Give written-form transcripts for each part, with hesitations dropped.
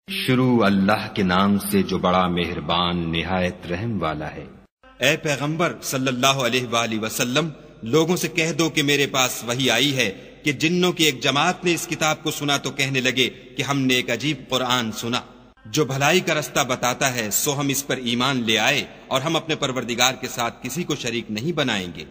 شروع اللہ کے نام سے جو بڑا مہربان نہایت رحم والا ہے۔ اے پیغمبر صلی اللہ علیہ وآلہ وسلم، لوگوں سے کہہ دو کہ میرے پاس وحی آئی ہے کہ جنوں کی ایک جماعت نے اس کتاب کو سنا تو کہنے لگے کہ ہم نے ایک عجیب قرآن سنا جو بھلائی کا رستہ بتاتا ہے، سو ہم اس پر ایمان لے آئے اور ہم اپنے پروردگار کے ساتھ کسی کو شریک نہیں بنائیں گے۔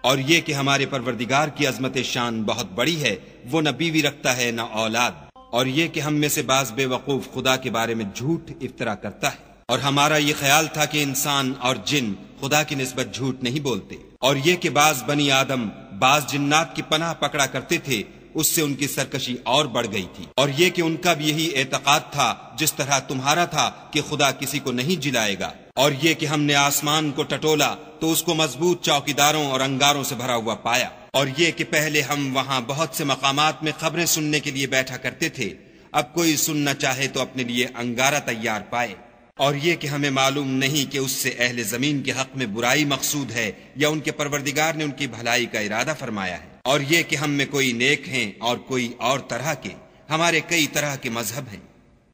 اور یہ کہ ہمارے پروردگار کی عظمت شان بہت بڑی ہے، وہ نہ بیوی رکھتا ہے نہ اولاد، اور یہ کہ ہم میں سے بعض بے وقوف خدا کے بارے میں جھوٹ افطرا کرتا ہے، اور ہمارا یہ خیال تھا کہ انسان اور جن خدا کی نسبت جھوٹ نہیں بولتے، اور یہ کہ بعض بنی آدم بعض جنات کی پناہ پکڑا کرتے تھے، اس سے ان کی سرکشی اور بڑھ گئی تھی، اور یہ کہ ان کا بھی یہی اعتقاد تھا جس طرح تمہارا تھا کہ خدا کسی کو نہیں جلائے گا، اور یہ کہ ہم نے آسمان کو ٹٹولا تو اس کو مضبوط چوکیداروں اور انگاروں سے بھرا ہوا پایا، اور یہ کہ پہلے ہم وہاں بہت سے مقامات میں خبریں سننے کے لیے بیٹھا کرتے تھے، اب کوئی سننا چاہے تو اپنے لیے انگارہ تیار پائے، اور یہ کہ ہمیں معلوم نہیں کہ اس سے اہل زمین کے حق میں برائی مقصود ہے یا ان کے پروردگار نے ان کی بھلائی کا ارادہ فرمایا ہے، اور یہ کہ ہم میں کوئی نیک ہیں اور کوئی اور طرح کے، ہمارے کئی طرح کے مذہب ہیں،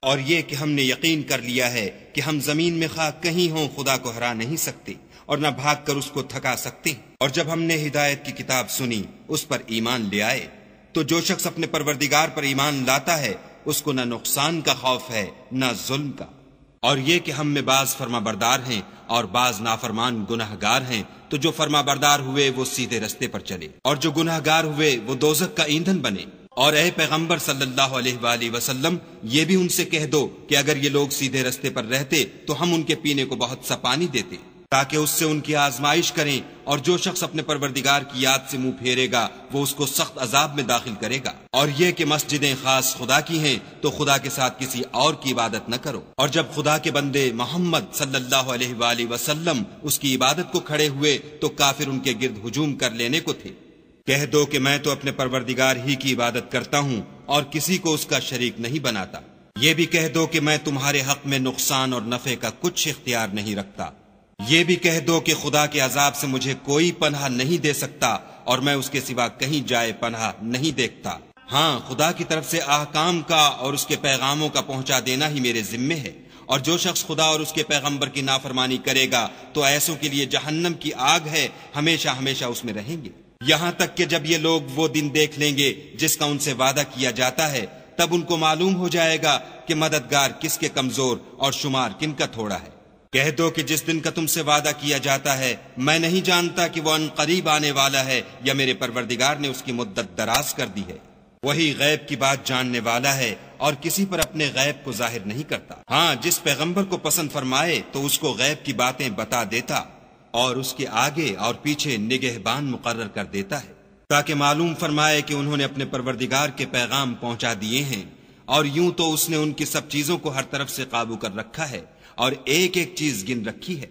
اور یہ کہ ہم نے یقین کر لیا ہے کہ ہم زمین میں خواہ کہیں ہوں خدا کو ہرا نہیں سکتے اور نہ بھاگ کر اس کو تھکا سکتے، اور جب ہم نے ہدایت کی کتاب سنی اس پر ایمان لے آئے، تو جو شخص اپنے پروردگار پر ایمان لاتا ہے اس کو نہ نقصان کا خوف ہے نہ ظلم کا، اور یہ کہ ہم میں بعض فرما بردار ہیں اور بعض نافرمان گناہگار ہیں، تو جو فرما بردار ہوئے وہ سیدھے رستے پر چلے اور جو گناہگار ہوئے وہ دوزخ کا ایندھن بنے۔ اور اے پیغمبر صلی اللہ علیہ وآلہ وسلم، یہ بھی ان سے کہہ دو کہ اگر یہ لوگ سیدھے رستے پر رہتے تو ہم ان کے پینے کو بہت سا پانی دیتے تاکہ اس سے ان کی آزمائش کریں، اور جو شخص اپنے پروردگار کی یاد سے منہ پھیرے گا وہ اس کو سخت عذاب میں داخل کرے گا، اور یہ کہ مسجدیں خاص خدا کی ہیں تو خدا کے ساتھ کسی اور کی عبادت نہ کرو، اور جب خدا کے بندے محمد صلی اللہ علیہ وآلہ وسلم اس کی عبادت کو کھڑے ہوئے تو کافر ان کے گرد ہجوم کر لینے کو تھے، کہہ دو کہ میں تو اپنے پروردگار ہی کی عبادت کرتا ہوں اور کسی کو اس کا شریک نہیں بناتا، یہ بھی کہہ دو کہ میں تمہارے حق میں نقصان اور نفع کا کچھ اختیار نہیں رکھتا، یہ بھی کہہ دو کہ خدا کے عذاب سے مجھے کوئی پناہ نہیں دے سکتا اور میں اس کے سوا کہیں جائے پناہ نہیں دیکھتا، ہاں خدا کی طرف سے احکام کا اور اس کے پیغاموں کا پہنچا دینا ہی میرے ذمے ہے، اور جو شخص خدا اور اس کے پیغمبر کی نافرمانی کرے گا تو ایسوں کے لیے جہنم کی آگ ہے، ہمیشہ ہمیشہ اس میں رہیں گے، یہاں تک کہ جب یہ لوگ وہ دن دیکھ لیں گے جس کا ان سے وعدہ کیا جاتا ہے، تب ان کو معلوم ہو جائے گا کہ مددگار کس کے کمزور اور شمار کن کا تھوڑا ہے۔ کہہ دو کہ جس دن کا تم سے وعدہ کیا جاتا ہے میں نہیں جانتا کہ وہ ان قریب آنے والا ہے یا میرے پروردگار نے اس کی مدت دراز کر دی ہے، وہی غیب کی بات جاننے والا ہے اور کسی پر اپنے غیب کو ظاہر نہیں کرتا، ہاں جس پیغمبر کو پسند فرمائے تو اس کو غیب کی باتیں بتا دیتا اور اس کے آگے اور پیچھے نگہبان مقرر کر دیتا ہے تاکہ معلوم فرمائے کہ انہوں نے اپنے پروردگار کے پیغام پہنچا دیے ہیں، اور یوں تو اس نے ان کی سب چیزوں کو ہر طرف سے قابو کر رکھا ہے اور ایک ایک چیز گن رکھی ہے۔